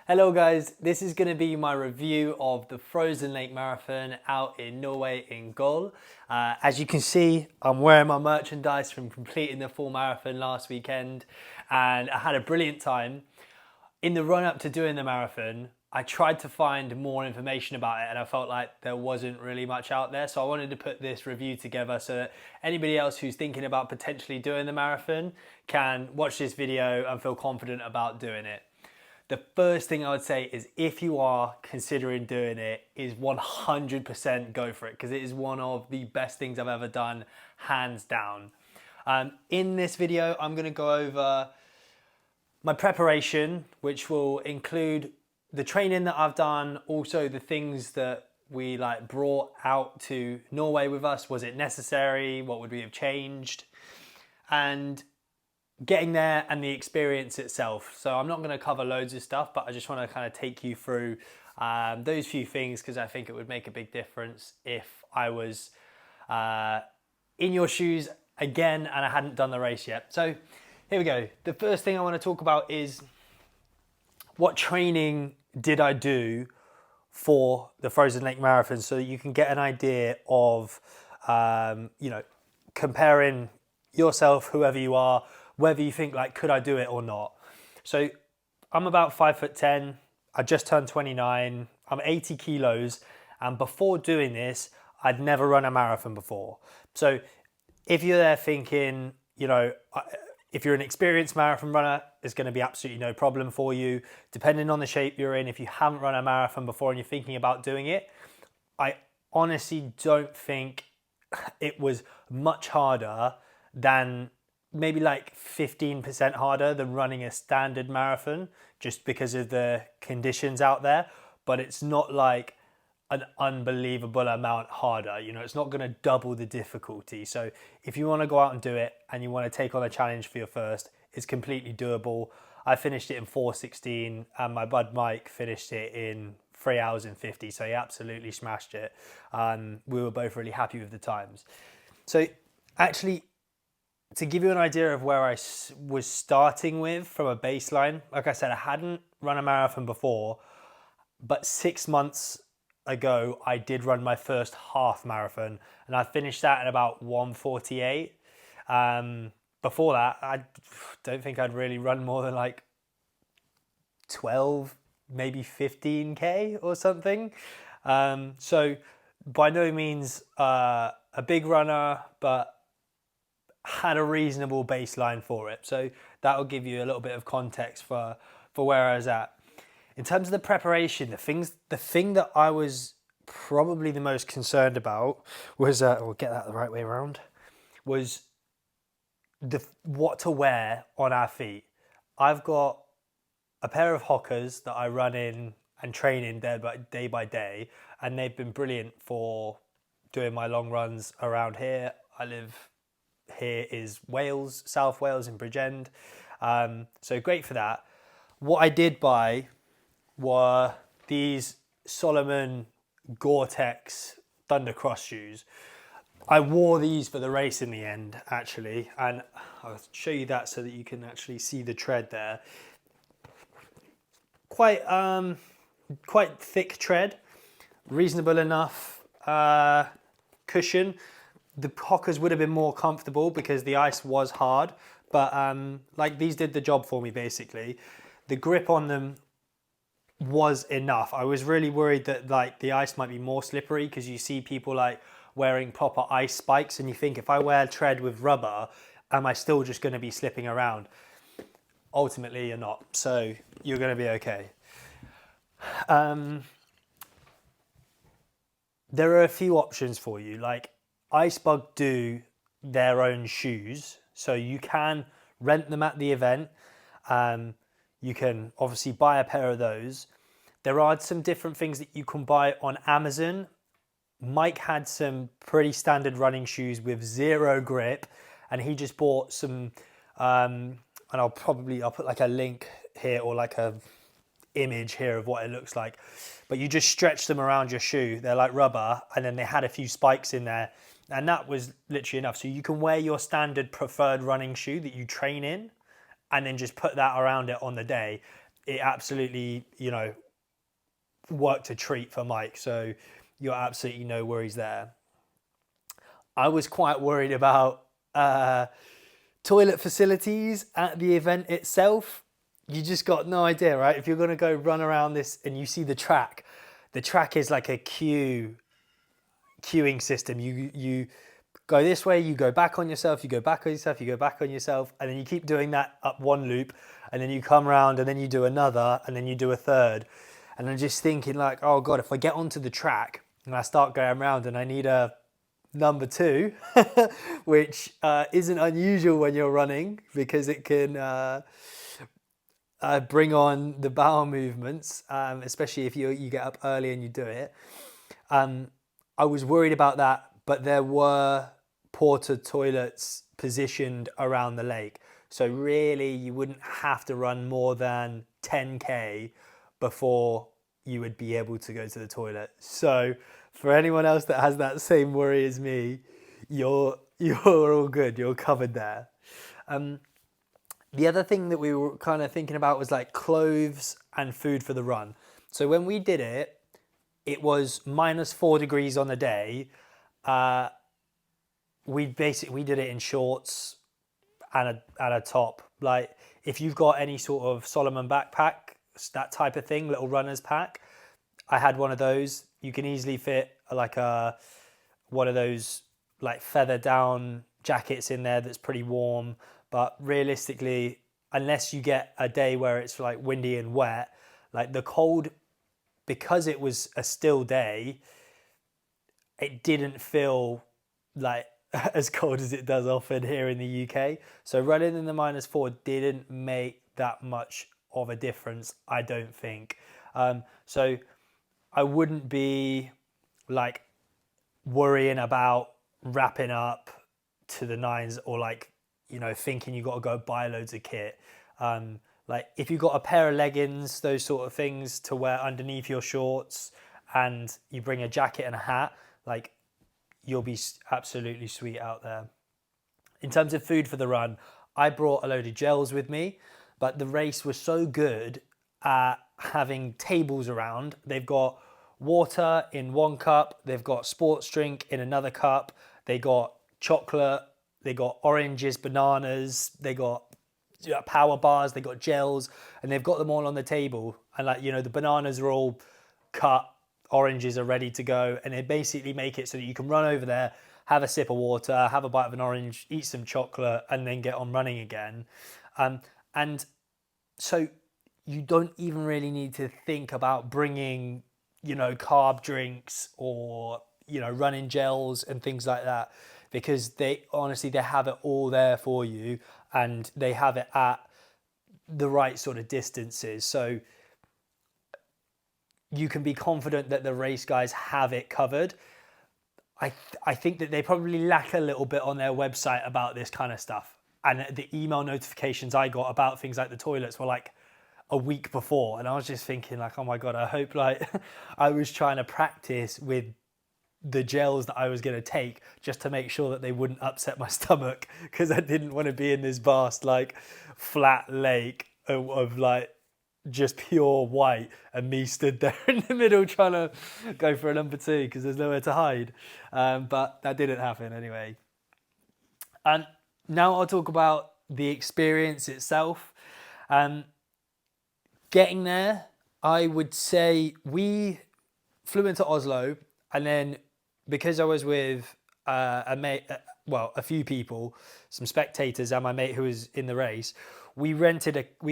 Hello guys, this is going to be my review of the Frozen Lake Marathon out in Norway in Gol. As you can see, I'm wearing my merchandise from completing the full marathon last weekend and I had a brilliant time. In the run up to doing the marathon, I tried to find more information about it and I felt like there wasn't really much out there. So I wanted to put this review together so that anybody else who's thinking about potentially doing the marathon can watch this video and feel confident about doing it. The first thing I would say is if you are considering doing it is 100% go for it because it is one of the best things I've ever done, hands down. In this video, I'm going to go over my preparation, which will include the training that I've done, also the things that we brought out to Norway with us. Was it necessary? What would we have changed? And getting there and the experience itself. So I'm not going to cover loads of stuff, but I just want to kind of take you through those few things because I think it would make a big difference if I was in your shoes again and I hadn't done the race yet. So here we go. The first thing I want to talk about is what training did I do for the Frozen Lake Marathon so that you can get an idea of, comparing yourself, whoever you are, whether you think could I do it or not. So I'm about 5'10", I just turned 29, I'm 80 kilos. And before doing this, I'd never run a marathon before. So if you're there thinking, if you're an experienced marathon runner, it's going to be absolutely no problem for you. Depending on the shape you're in, if you haven't run a marathon before and you're thinking about doing it, I honestly don't think it was much harder than maybe 15% harder than running a standard marathon just because of the conditions out there. But it's not like an unbelievable amount harder. It's not going to double the difficulty. So if you want to go out and do it and you want to take on a challenge for your first, it's completely doable. I finished it in 4:16 and my bud Mike finished it in 3 hours and 50. So he absolutely smashed it. We were both really happy with the times. So actually, to give you an idea of where I was starting with from a baseline, like I said, I hadn't run a marathon before, but 6 months ago, I did run my first half marathon and I finished that at about 1:48. Before that, I don't think I'd really run more than 12, maybe 15K or something. So by no means a big runner, but had a reasonable baseline for it. So that will give you a little bit of context for where I was at. In terms of the preparation, the thing that I was probably the most concerned about was, we'll get that the right way around, was what to wear on our feet. I've got a pair of Hokas that I run in and train in day by day, and they've been brilliant for doing my long runs around here. Here is Wales, South Wales in Bridgend. So great for that. What I did buy were these Solomon Gore-Tex Thundercross shoes. I wore these for the race in the end, actually, and I'll show you that so that you can actually see the tread there. Quite thick tread, reasonable enough cushion. The Hokas would have been more comfortable because the ice was hard, but these did the job for me basically. The grip on them was enough. I was really worried that the ice might be more slippery because you see people wearing proper ice spikes and you think if I wear tread with rubber, am I still just going to be slipping around? Ultimately you're not, so you're going to be okay. There are a few options for you. Icebug do their own shoes, so you can rent them at the event. You can obviously buy a pair of those. There are some different things that you can buy on Amazon. Mike had some pretty standard running shoes with zero grip, and he just bought some, and I'll put a link here or a image here of what it looks like. But you just stretch them around your shoe. They're like rubber, and then they had a few spikes in there. And that was literally enough. So you can wear your standard preferred running shoe that you train in and then just put that around it on the day. it absolutely, worked a treat for Mike. So you're absolutely no worries there. I was quite worried about toilet facilities at the event itself. You just got no idea, right? If you're going to go run around this and you see the track is like a queuing system. You go this way, you go back on yourself, you go back on yourself, you go back on yourself, and then you keep doing that up one loop, and then you come around, and then you do another, and then you do a third. And I'm just thinking like, oh God, if I get onto the track and I start going around and I need a number two, which isn't unusual when you're running because it can bring on the bowel movements, especially if you get up early and you do it. I was worried about that, but there were porta toilets positioned around the lake. So really you wouldn't have to run more than 10K before you would be able to go to the toilet. So for anyone else that has that same worry as me, you're all good, you're covered there. The other thing that we were kind of thinking about was like clothes and food for the run. So when we did it, it was -4 degrees on the day. We did it in shorts and a top. Like if you've got any sort of Solomon backpack, that type of thing, little runner's pack, I had one of those. You can easily fit like one of those like feather down jackets in there that's pretty warm. But realistically, unless you get a day where it's like windy and wet, like the cold, because it was a still day, it didn't feel like as cold as it does often here in the UK. So running in the -4 didn't make that much of a difference, I don't think. So I wouldn't be like worrying about wrapping up to the nines or like, thinking you got to go buy loads of kit. Like if you've got a pair of leggings, those sort of things to wear underneath your shorts, and you bring a jacket and a hat, like you'll be absolutely sweet out there. In terms of food for the run, I brought a load of gels with me, but the race was so good at having tables around. They've got water in one cup, they've got sports drink in another cup, they got chocolate, they got oranges, bananas, they got power bars, they got gels, and they've got them all on the table. And like, the bananas are all cut, oranges are ready to go, and they basically make it so that you can run over there, have a sip of water, have a bite of an orange, eat some chocolate, and then get on running again. And so you don't even really need to think about bringing, carb drinks or, running gels and things like that, because they have it all there for you, and they have it at the right sort of distances. So you can be confident that the race guys have it covered. I think that they probably lack a little bit on their website about this kind of stuff. And the email notifications I got about things like the toilets were like a week before. And I was just thinking like, oh my God, I hope like I was trying to practice with the gels that I was going to take just to make sure that they wouldn't upset my stomach, because I didn't want to be in this vast like flat lake of like just pure white and me stood there in the middle trying to go for a number two because there's nowhere to hide. But that didn't happen anyway. And now I'll talk about the experience itself. Getting there, I would say we flew into Oslo, and then because I was with a mate, a few people, some spectators, and my mate who was in the race, we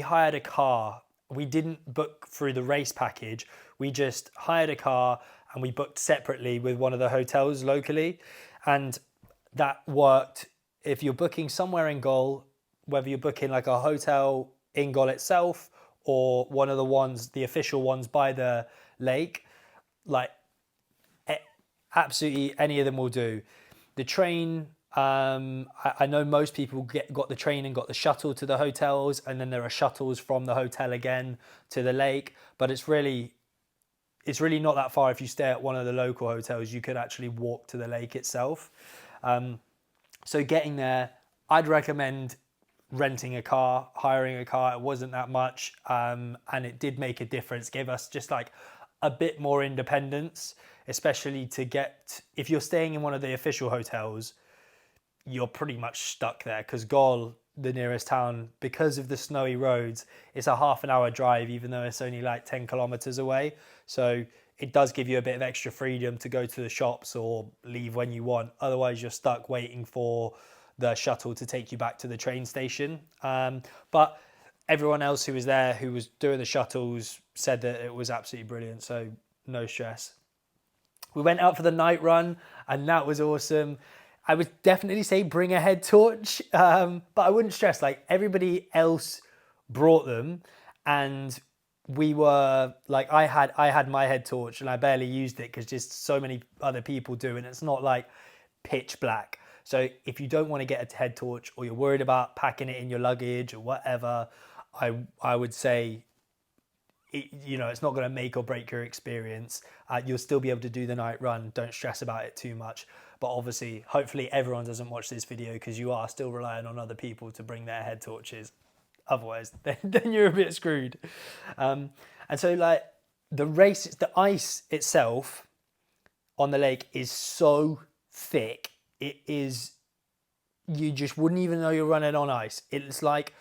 hired a car. We didn't book through the race package. We just hired a car and we booked separately with one of the hotels locally. And that worked. If you're booking somewhere in Gol, whether you're booking like a hotel in Gol itself or one of the official ones by the lake, like absolutely any of them will do. The train, I know most people got the train and got the shuttle to the hotels, and then there are shuttles from the hotel again to the lake, but it's really not that far. If you stay at one of the local hotels, you could actually walk to the lake itself. So getting there, I'd recommend renting a car, hiring a car. It wasn't that much, and it did make a difference. Gave us just like a bit more independence, especially to get, if you're staying in one of the official hotels, you're pretty much stuck there because Gol, the nearest town, because of the snowy roads, it's a half an hour drive, even though it's only like 10 kilometers away. So it does give you a bit of extra freedom to go to the shops or leave when you want. Otherwise, you're stuck waiting for the shuttle to take you back to the train station. But everyone else who was there, who was doing the shuttles, said that it was absolutely brilliant. So no stress. We went out for the night run and that was awesome. I would definitely say bring a head torch, but I wouldn't stress, like everybody else brought them, and we were like, I had my head torch and I barely used it because just so many other people do, and it's not like pitch black. So if you don't want to get a head torch or you're worried about packing it in your luggage or whatever, I would say, it's not going to make or break your experience. You'll still be able to do the night run. Don't stress about it too much. But obviously, hopefully everyone doesn't watch this video because you are still relying on other people to bring their head torches. Otherwise, then you're a bit screwed. And so like the ice itself on the lake is so thick. It is, you just wouldn't even know you're running on ice. It's like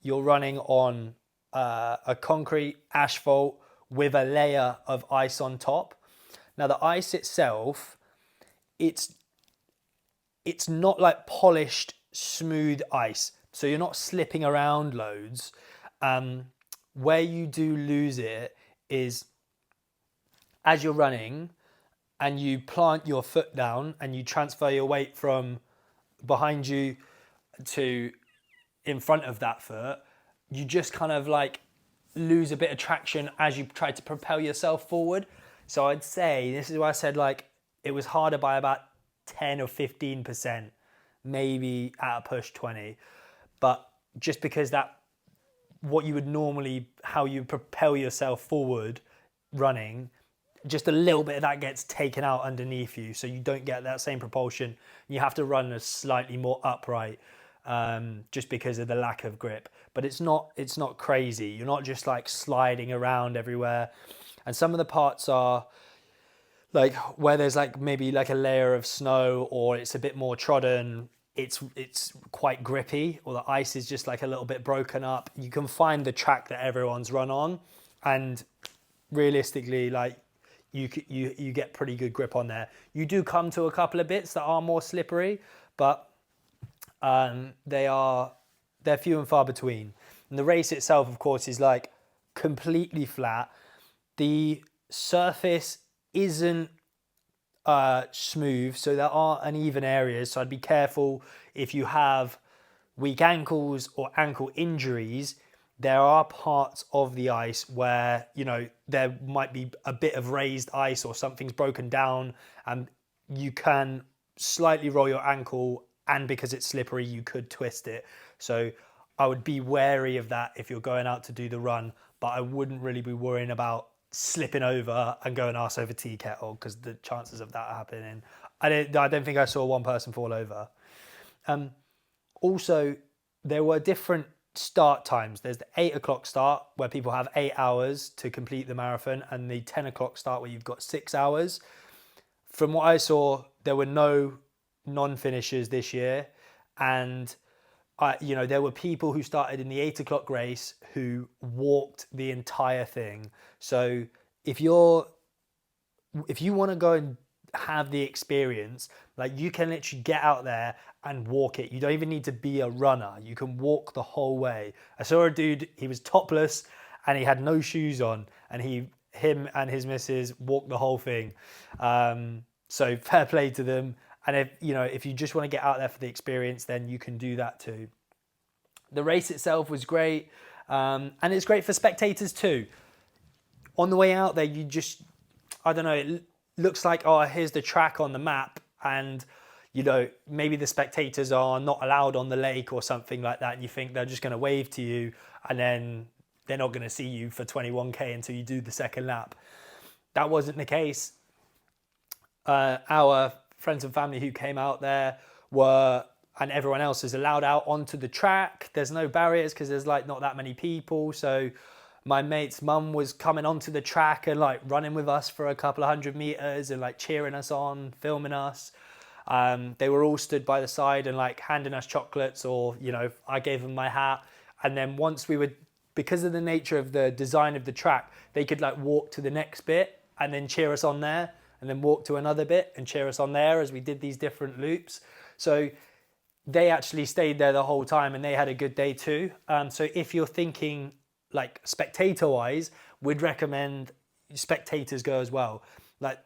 you're running on a concrete asphalt with a layer of ice on top. Now the ice itself, it's not like polished, smooth ice. So you're not slipping around loads. Where you do lose it is as you're running and you plant your foot down and you transfer your weight from behind you to in front of that foot, you just kind of like lose a bit of traction as you try to propel yourself forward. So I'd say, this is why I said like it was harder by about 10 or 15%, maybe at a push 20. But just because that, what you would normally, how you propel yourself forward running, just a little bit of that gets taken out underneath you. So you don't get that same propulsion. You have to run a slightly more upright, just because of the lack of grip. But it's not crazy. You're not just like sliding around everywhere. And some of the parts are like where there's like maybe like a layer of snow or it's a bit more trodden, it's quite grippy, or the ice is just like a little bit broken up. You can find the track that everyone's run on, and realistically, like you get pretty good grip on there. You do come to a couple of bits that are more slippery, but they're few and far between. And the race itself, of course, is like completely flat. The surface isn't smooth, so there are uneven areas. So I'd be careful if you have weak ankles or ankle injuries. There are parts of the ice where, there might be a bit of raised ice or something's broken down and you can slightly roll your ankle, and because it's slippery, you could twist it. So I would be wary of that if you're going out to do the run, but I wouldn't really be worrying about slipping over and going arse over tea kettle, because the chances of that happening, I don't think I saw one person fall over. Also, there were different start times. There's the 8 o'clock start where people have 8 hours to complete the marathon, and the 10 o'clock start where you've got 6 hours. From what I saw, there were no non-finishers this year, and there were people who started in the 8 o'clock race who walked the entire thing. So if you want to go and have the experience, like you can literally get out there and walk it. You don't even need to be a runner. You can walk the whole way. I saw a dude, he was topless and he had no shoes on, and him and his missus walked the whole thing. So fair play to them. And if you just want to get out there for the experience, then you can do that too. The race itself was great, and it's great for spectators too. On the way out there, it looks like, oh, here's the track on the map, and maybe the spectators are not allowed on the lake or something like that, and you think they're just going to wave to you, and then they're not going to see you for 21k until you do the second lap. That wasn't the case. Our friends and family who came out there were and everyone else is allowed out onto the track. There's no barriers because there's like not that many people. So my mate's mum was coming onto the track and like running with us for a couple of 100 meters and like cheering us on, filming us. They were all stood by the side and like handing us chocolates, or, you know, I gave them my hat. And then once we would, because of the nature of the design of the track, they could like walk to the next bit and then cheer us on there, and then walk to another bit and cheer us on there as we did these different loops. So they actually stayed there the whole time and they had a good day too. So if you're thinking like spectator wise, we'd recommend spectators go as well. Like,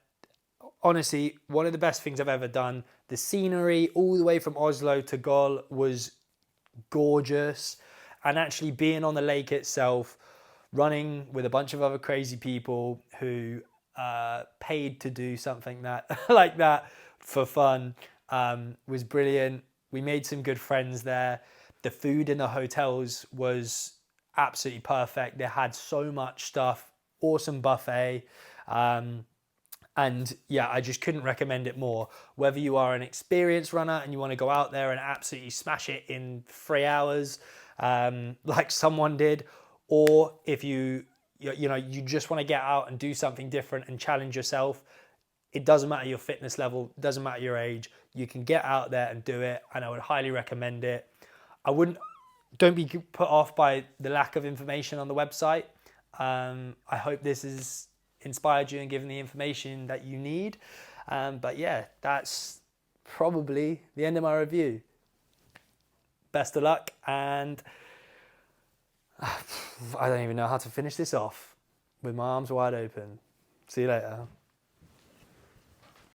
honestly, one of the best things I've ever done. The scenery all the way from Oslo to Gol was gorgeous, and actually being on the lake itself, running with a bunch of other crazy people who paid to do something that like that for fun, was brilliant. We made some good friends there. The food in the hotels was absolutely perfect. They had so much stuff, awesome buffet. And yeah, I just couldn't recommend it more. Whether you are an experienced runner and you want to go out there and absolutely smash it in 3 hours, like someone did, or if you just want to get out and do something different and challenge yourself, it doesn't matter your fitness level, doesn't matter your age, you can get out there and do it, and I would highly recommend it. Don't be put off by the lack of information on the website. I hope this has inspired you and given the information that you need. But yeah, that's probably the end of my review. Best of luck, and I don't even know how to finish this off with my arms wide open. See you later.